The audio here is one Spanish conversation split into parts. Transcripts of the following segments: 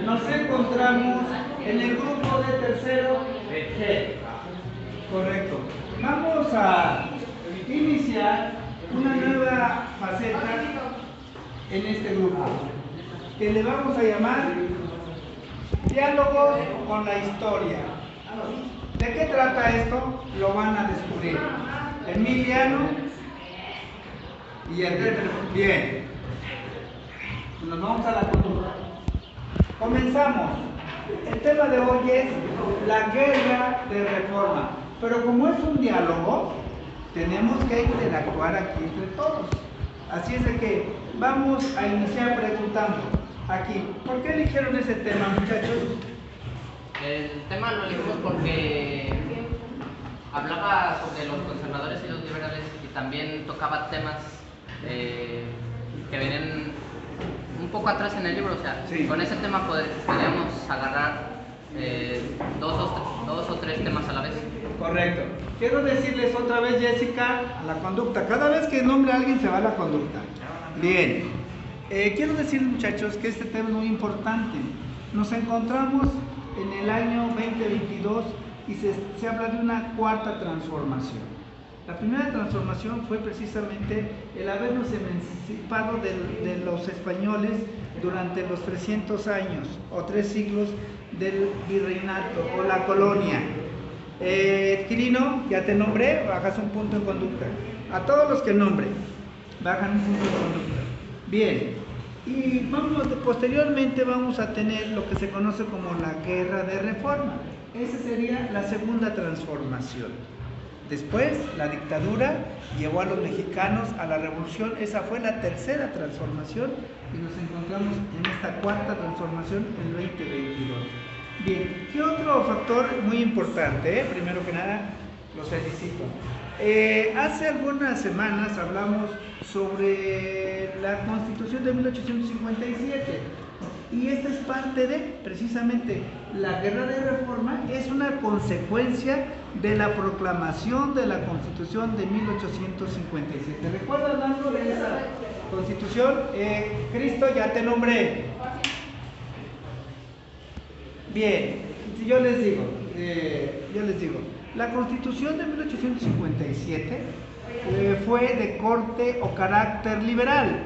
Nos encontramos en el grupo de tercero G. Correcto. Vamos a iniciar una nueva faceta en este grupo, que le vamos a llamar diálogos con la historia. ¿De qué trata esto? Lo van a descubrir Emiliano y Enrique. Bien, nos vamos a la conducta. Comenzamos. El tema de hoy es la guerra de reforma, pero como es un diálogo, tenemos que interactuar aquí entre todos. Así es de que vamos a iniciar preguntando aquí, ¿por qué eligieron ese tema, muchachos? El tema lo elegimos porque hablaba sobre los conservadores y los liberales y también tocaba temas que vienen un poco atrás en el libro, o sea, sí. Con ese tema podríamos agarrar dos o tres temas a la vez. Correcto. Quiero decirles otra vez, Jessica, a la conducta. Cada vez que nombre a alguien se va a la conducta. Bien. Quiero decirles, muchachos, que este tema es muy importante. Nos encontramos en el año 2022 y se habla de una cuarta transformación. La primera transformación fue precisamente el habernos emancipado de los españoles durante los 300 años o 3 siglos del virreinato o la colonia. Quirino, ya te nombré, bajas un punto en conducta. A todos los que nombre, bajan un punto en conducta. Bien, y posteriormente vamos a tener lo que se conoce como la guerra de reforma. Esa sería la segunda transformación. Después, la dictadura llevó a los mexicanos a la revolución. Esa fue la tercera transformación y nos encontramos en esta cuarta transformación en el 2022. Bien, ¿qué otro factor muy importante? Primero que nada, los felicito. Hace algunas semanas hablamos sobre la Constitución de 1857 y esta es parte de, precisamente, la guerra de reforma es una consecuencia de la proclamación de la Constitución de 1857. ¿Recuerdan algo de esa Constitución? Cristo, ya te nombré. Bien, yo les digo, la Constitución de 1857 fue de corte o carácter liberal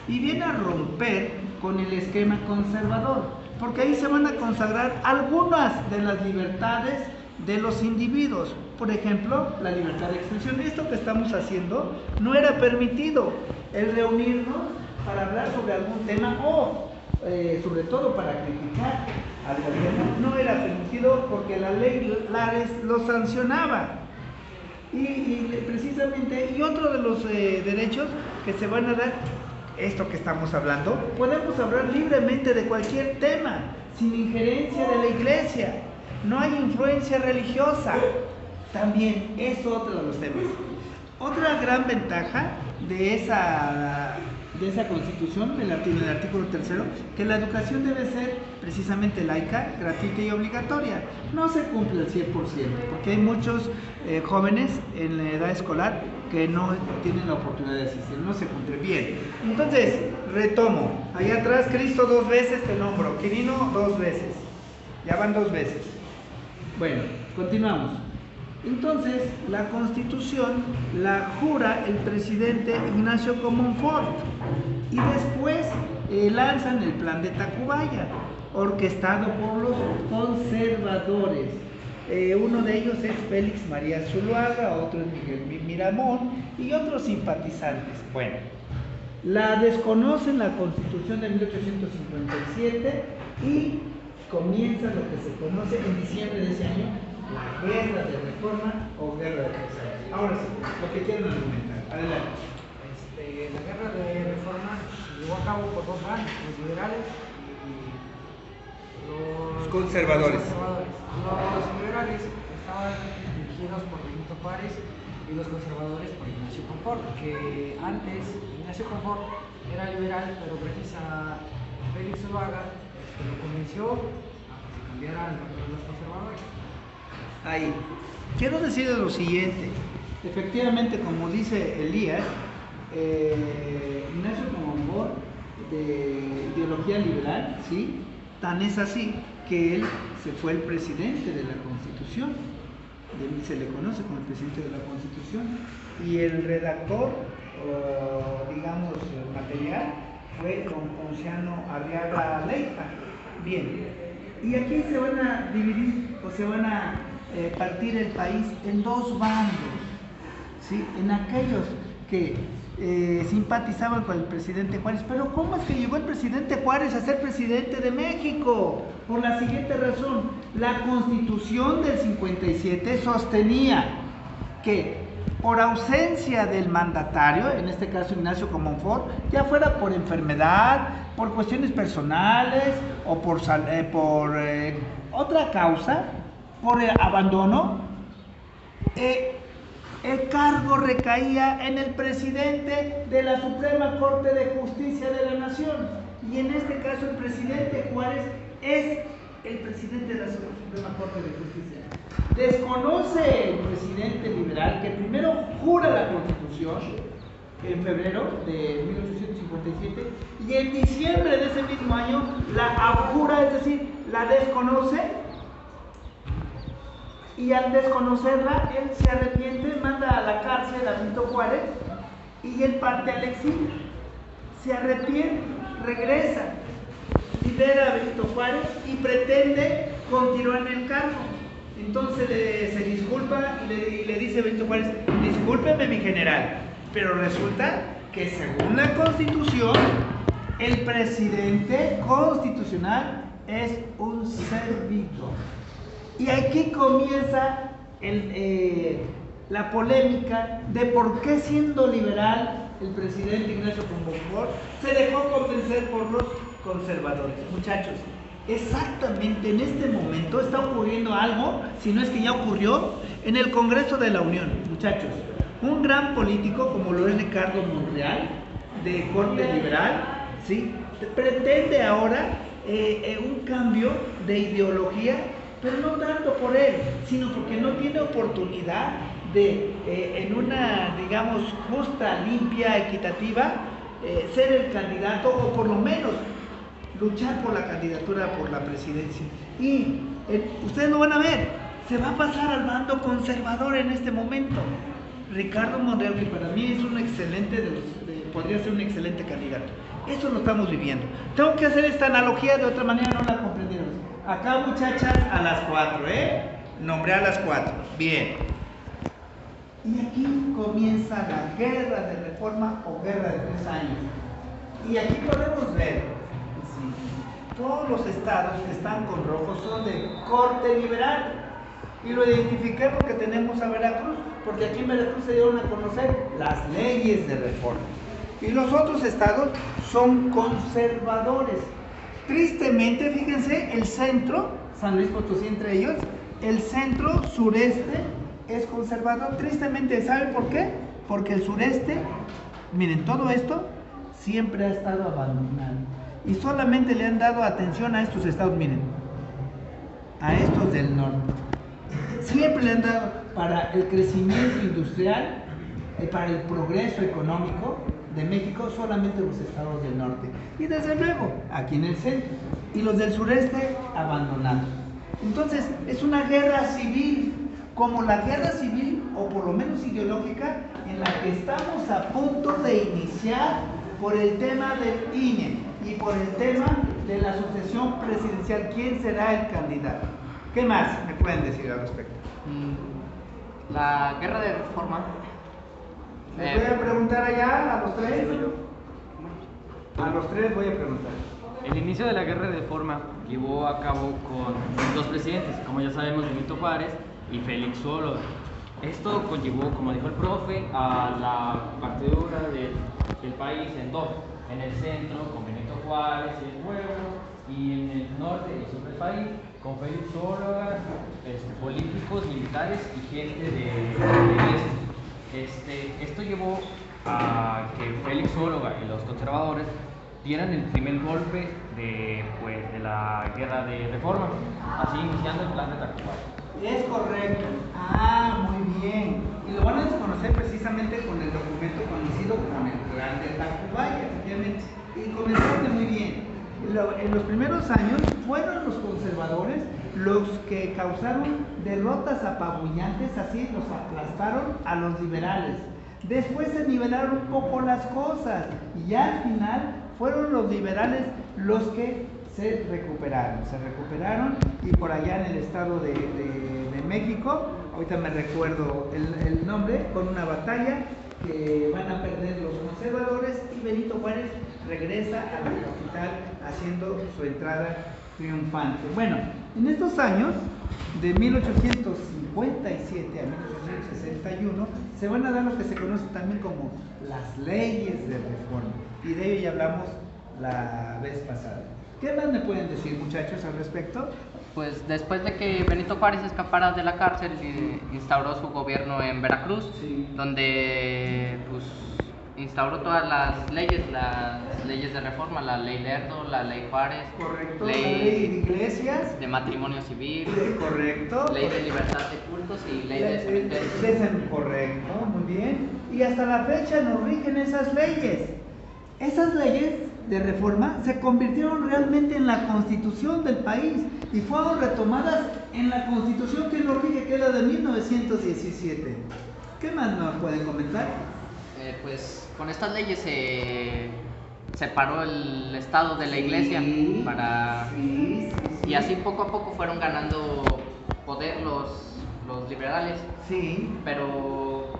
y viene a romper con el esquema conservador, porque ahí se van a consagrar algunas de las libertades de los individuos. Por ejemplo, la libertad de expresión. Esto que estamos haciendo no era permitido, el reunirnos para hablar sobre algún tema o sobre todo para criticar al gobierno, no era permitido porque la ley Lares lo sancionaba. Y precisamente, y otro de los derechos que se van a dar, esto que estamos hablando, podemos hablar libremente de cualquier tema, sin injerencia de la iglesia, no hay influencia religiosa, también es otro de los temas. Otra gran ventaja de esa Constitución, del artículo 3, que la educación debe ser precisamente laica, gratuita y obligatoria. No se cumple al 100%, porque hay muchos jóvenes en la edad escolar que no tienen la oportunidad de asistir, no se cumple bien. Entonces, retomo, allá atrás Cristo 2 veces te nombro, Quirino 2 veces, ya van 2 veces. Bueno, continuamos. Entonces, la Constitución la jura el presidente Ignacio Comonfort y después lanzan el Plan de Tacubaya, orquestado por los conservadores. Uno de ellos es Félix María Zuluaga, otro es Miguel Miramón y otros simpatizantes. Bueno, la desconocen la Constitución de 1857 y comienza lo que se conoce en diciembre de ese año la guerra de reforma o guerra de reforma. Ahora sí, lo que quieren argumentar. Adelante. La guerra de reforma se llevó a cabo por 2 bandos, los liberales y los conservadores. Los liberales estaban dirigidos por Benito Juárez y los conservadores por Ignacio Confort, que antes Ignacio Confort era liberal, pero gracias a Félix Zuluaga lo convenció a que se cambiara el nombre de los conservadores. Ahí. Quiero decirles lo siguiente. Efectivamente, como dice Elías, Ignacio Comonfort, de ideología liberal, ¿sí? Tan es así que él se fue el presidente de la Constitución, se le conoce como el presidente de la Constitución, y el redactor, o digamos, el material, fue don Ponciano Arriaga Leija. Bien, y aquí se van a dividir, o se van a partir el país en dos bandos, ¿sí? En aquellos que simpatizaban con el presidente Juárez. Pero ¿cómo es que llegó el presidente Juárez a ser presidente de México? Por la siguiente razón: la Constitución del 57 sostenía que por ausencia del mandatario, en este caso Ignacio Comonfort, ya fuera por enfermedad, por cuestiones personales o por otra causa, por abandono, el cargo recaía en el presidente de la Suprema Corte de Justicia de la Nación. Y en este caso el presidente Juárez es el presidente de la Suprema Corte de Justicia. Desconoce el presidente liberal que primero jura la Constitución en febrero de 1857 y en diciembre de ese mismo año la abjura, es decir, la desconoce. Y al desconocerla, él se arrepiente, manda a la cárcel a Benito Juárez y él parte al exilio. Se arrepiente, regresa, libera a Benito Juárez y pretende continuar en el cargo. Entonces se disculpa y le dice a Benito Juárez: discúlpeme, mi general, pero resulta que según la Constitución, el presidente constitucional es un servidor. Y aquí comienza la polémica de por qué, siendo liberal, el presidente Ignacio Comonfort se dejó convencer por los conservadores. Muchachos, exactamente en este momento está ocurriendo algo, si no es que ya ocurrió, en el Congreso de la Unión. Muchachos, un gran político como lo es Ricardo Monreal, de corte liberal, ¿sí?, pretende ahora un cambio de ideología, pero no tanto por él, sino porque no tiene oportunidad de, en una, digamos, justa, limpia, equitativa, ser el candidato, o por lo menos luchar por la candidatura por la presidencia. Y ustedes lo van a ver, se va a pasar al bando conservador en este momento. Ricardo Monreal, que para mí es un excelente, podría ser un excelente candidato. Eso lo estamos viviendo. Tengo que hacer esta analogía, de otra manera no la comprendieron. Acá, muchachas, a las 4, nombré a las 4. Bien. Y aquí comienza la guerra de reforma o guerra de 3 años. Y aquí podemos ver, sí, todos los estados que están con rojo son de corte liberal. Y lo identifiqué porque tenemos a Veracruz, porque aquí en Veracruz se dieron a conocer las leyes de reforma. Y los otros estados son conservadores. Tristemente, fíjense, el centro, San Luis Potosí entre ellos, el centro sureste es conservador. Tristemente, ¿saben por qué? Porque el sureste, miren, todo esto siempre ha estado abandonado. Y solamente le han dado atención a estos estados, miren, a estos del norte. Siempre le han dado para el crecimiento industrial, para el progreso económico de México, solamente los estados del norte. Y desde luego, aquí en el centro. Y los del sureste, abandonados. Entonces, es una guerra civil, como la guerra civil, o por lo menos ideológica, en la que estamos a punto de iniciar por el tema del INE y por el tema de la sucesión presidencial. ¿Quién será el candidato? ¿Qué más me pueden decir al respecto? La guerra de reforma. Les voy a preguntar allá a los tres. A los tres voy a preguntar. El inicio de la guerra de reforma llevó a cabo con dos presidentes, como ya sabemos, Benito Juárez y Félix Solórzano. Esto conllevó, como dijo el profe, a la partidura del país en dos: en el centro con Benito Juárez y el pueblo, y en el norte y el sur del país con Félix Solórzano, políticos, militares y gente de iglesia. Esto llevó a que Félix Solórzano y los conservadores dieran el primer golpe de la guerra de reforma, así iniciando el plan de Tacubaya. Es correcto. Ah, muy bien. Y lo van a desconocer precisamente con el documento conocido como el plan de Tacubaya, efectivamente. Y comenzaste muy bien. En los primeros años fueron los conservadores los que causaron derrotas apabullantes, así los aplastaron a los liberales. Después se nivelaron un poco las cosas y ya al final fueron los liberales los que se recuperaron y por allá en el estado de México, ahorita me recuerdo el nombre, con una batalla que van a perder los conservadores y Benito Juárez regresa a la capital haciendo su entrada triunfante. Bueno, en estos años, de 1857 a 1861, se van a dar lo que se conoce también como las leyes de reforma, y de ello ya hablamos la vez pasada. ¿Qué más me pueden decir, muchachos, al respecto? Pues después de que Benito Juárez escapara de la cárcel, instauró su gobierno en Veracruz, Sí. donde pues, instauró todas las leyes de reforma, la ley Lerdo, la ley Juárez, Correcto, la ley de iglesias, de matrimonio civil, correcto, ley de libertad de cultos y ley de cementerios. Correcto, muy bien. Y hasta la fecha nos rigen esas leyes. Esas leyes de reforma se convirtieron realmente en la constitución del país y fueron retomadas en la constitución que nos rige, que es la de 1917. ¿Qué más nos pueden comentar? Pues con estas leyes se separó el Estado de la Iglesia Sí, sí. y así poco a poco fueron ganando poder los liberales, Sí. pero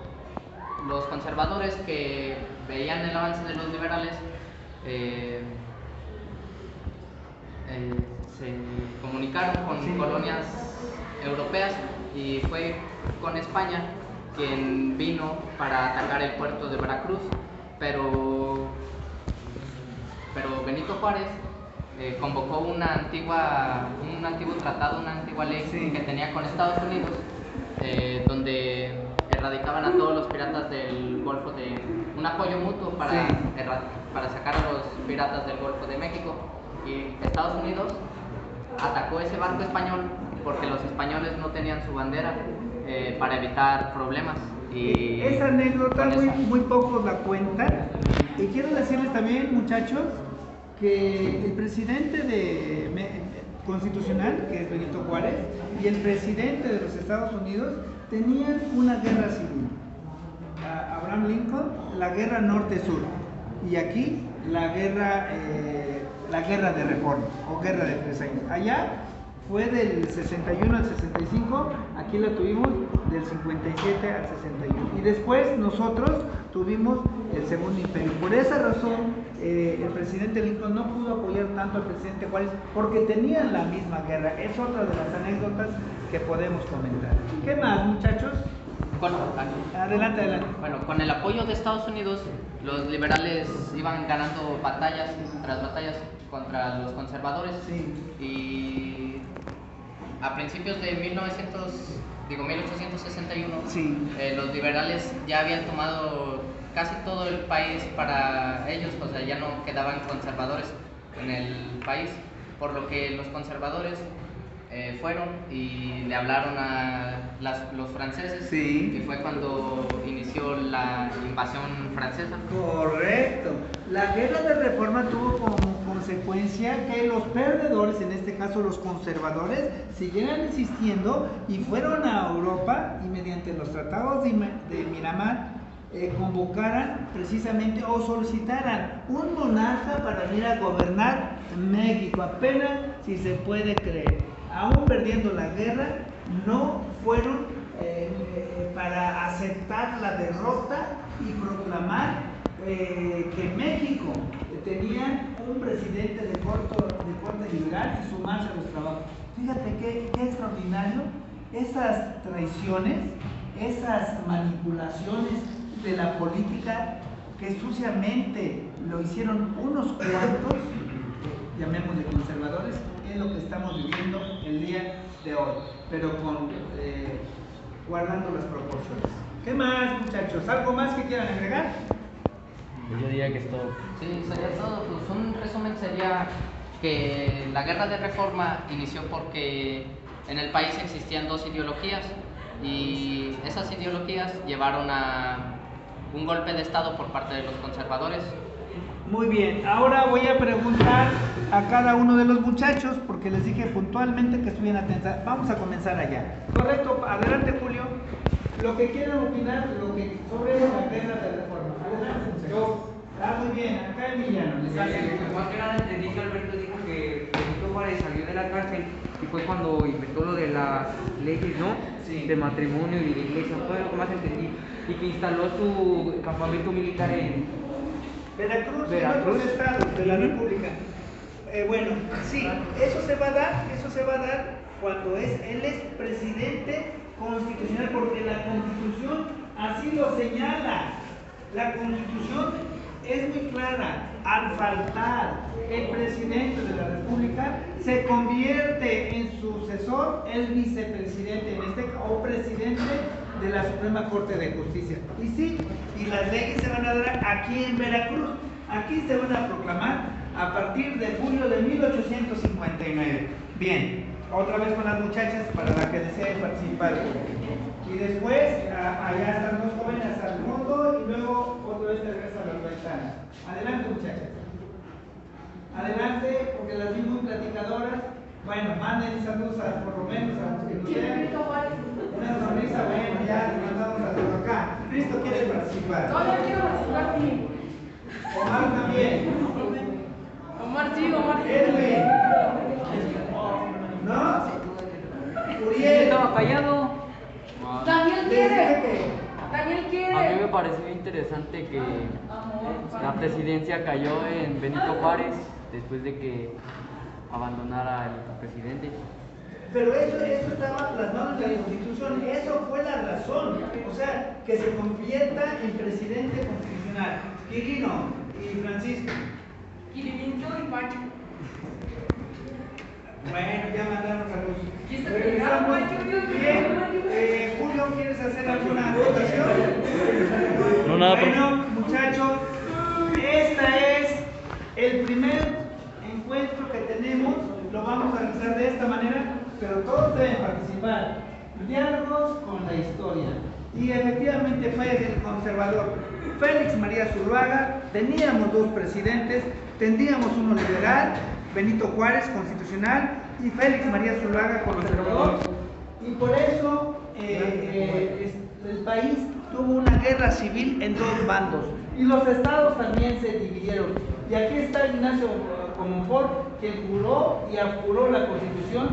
los conservadores que veían el avance de los liberales se comunicaron con Sí. colonias europeas y fue con España quien vino para atacar el puerto de Veracruz, pero Benito Juárez convocó un antiguo tratado, una antigua ley Sí. que tenía con Estados Unidos, donde erradicaban a todos los piratas del Golfo de un apoyo mutuo para, Sí. para sacar a los piratas del Golfo de México, y Estados Unidos atacó ese barco español porque los españoles no tenían su bandera para evitar problemas. Y Esa anécdota con esa- muy pocos la cuentan. Y quiero decirles también, muchachos, que el presidente constitucional, que es Benito Juárez, y el presidente de los Estados Unidos tenían una guerra civil. Abraham Lincoln, la guerra norte-sur, y aquí la guerra de reforma o guerra de 3 años. Allá fue del 61 al 65, aquí la tuvimos del 57 al 61. Y después nosotros tuvimos el Segundo Imperio. Por esa razón, el presidente Lincoln no pudo apoyar tanto al presidente Juárez porque tenían la misma guerra. Es otra de las anécdotas que podemos comentar. ¿Qué más, muchachos? Adelante. Bueno, con el apoyo de Estados Unidos, los liberales iban ganando batallas tras batallas contra los conservadores. Sí. Y a principios de 1861, Sí. los liberales ya habían tomado casi todo el país para ellos, o sea, ya no quedaban conservadores en el país, por lo que los conservadores fueron y le hablaron a los franceses, Sí. y fue cuando inició la invasión francesa. Correcto. La guerra de reforma tuvo como consecuencia que los perdedores, en este caso los conservadores, siguieran existiendo y fueron a Europa y mediante los tratados de Miramar convocaran precisamente o solicitaran un monarca para venir a gobernar México. Apenas si se puede creer. Aún perdiendo la guerra, no fueron para aceptar la derrota y proclamar que México tenía un presidente de corte liberal y sumarse a los trabajos. Fíjate qué extraordinario, esas traiciones, esas manipulaciones de la política que suciamente lo hicieron unos cuantos, llamémosle conservadores, es lo que estamos viviendo el día de hoy, pero guardando las proporciones. ¿Qué más, muchachos? ¿Algo más que quieran agregar? Yo diría que es todo. Sí, sería todo. Pues un resumen sería que la guerra de reforma inició porque en el país existían dos ideologías y esas ideologías llevaron a un golpe de estado por parte de los conservadores Muy bien, ahora voy a preguntar a cada uno de los muchachos, porque les dije puntualmente que estuvieran atentos. Vamos a comenzar allá. Correcto, adelante Julio. Lo que quieran opinar sobre la pena de reforma. Adelante, muchachos. Muy bien, acá Emiliano. Les hace. Más que nada entendí que Alberto dijo que Benito Juárez salió de la cárcel y fue cuando inventó lo de las leyes, ¿no? Sí. De matrimonio y de iglesia, fue lo que más entendí. Y que instaló su campamento militar en Veracruz, en Veracruz. otros estados de la República. Bueno, sí, eso se va a dar cuando él es presidente constitucional, porque la Constitución así lo señala. La Constitución es muy clara. Al faltar el presidente de la República, se convierte en sucesor el vicepresidente, o presidente de la Suprema Corte de Justicia. Y sí, y las leyes se van a dar aquí en Veracruz. Aquí se van a proclamar a partir de julio de 1859. Bien, otra vez con las muchachas para la que deseen participar. Y después, allá están dos jóvenes al fondo y luego otra vez te regresa a las ventanas. Adelante, muchachas. Adelante, porque las vi muy platicadoras. Bueno, manden saludos por lo menos a los que nos vean. Una sonrisa, bueno, ya les mandamos a todos acá. Cristo quiere participar. No, yo quiero participar también. Omar también. Omar, sí, Omar. Edwin. ¿No? Uriel. estaba callado. Daniel quiere. Daniel quiere. A mí me pareció interesante que la presidencia cayó en Benito Juárez después de que abandonara el presidente. Pero eso estaba plasmado en la Constitución, eso fue la razón, o sea, que se convierta en presidente constitucional. Quirino y Francisco. Quirilincho y Pancho. Bueno, ya mandaron saludos. ¿Quién está Regresamos. pegado, Pancho? Bien, Julio, ¿quieres hacer alguna anotación? No, nada, Bueno, muchachos, este es el primer encuentro que tenemos, lo vamos a realizar de esta manera, pero todos deben participar. Diálogos con la historia. Y efectivamente fue el conservador Félix María Zuluaga. Teníamos dos presidentes, tendríamos uno liberal, Benito Juárez, constitucional, y Félix María Zuluaga, conservador. Y por eso el país tuvo una guerra civil en dos bandos. Y los estados también se dividieron. Y aquí está Ignacio Comonfort, quien juró y apuró la Constitución.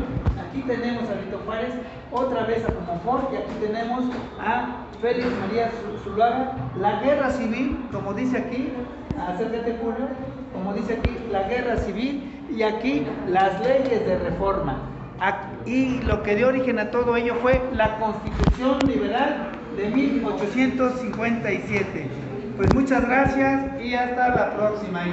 Aquí tenemos a Benito Juárez, otra vez a Comonfort, y aquí tenemos a Félix María Zuluaga. La guerra civil, como dice aquí, acércate Julio, como dice aquí, la guerra civil, y aquí las leyes de reforma. Y lo que dio origen a todo ello fue la Constitución Liberal de 1857. Pues muchas gracias y hasta la próxima.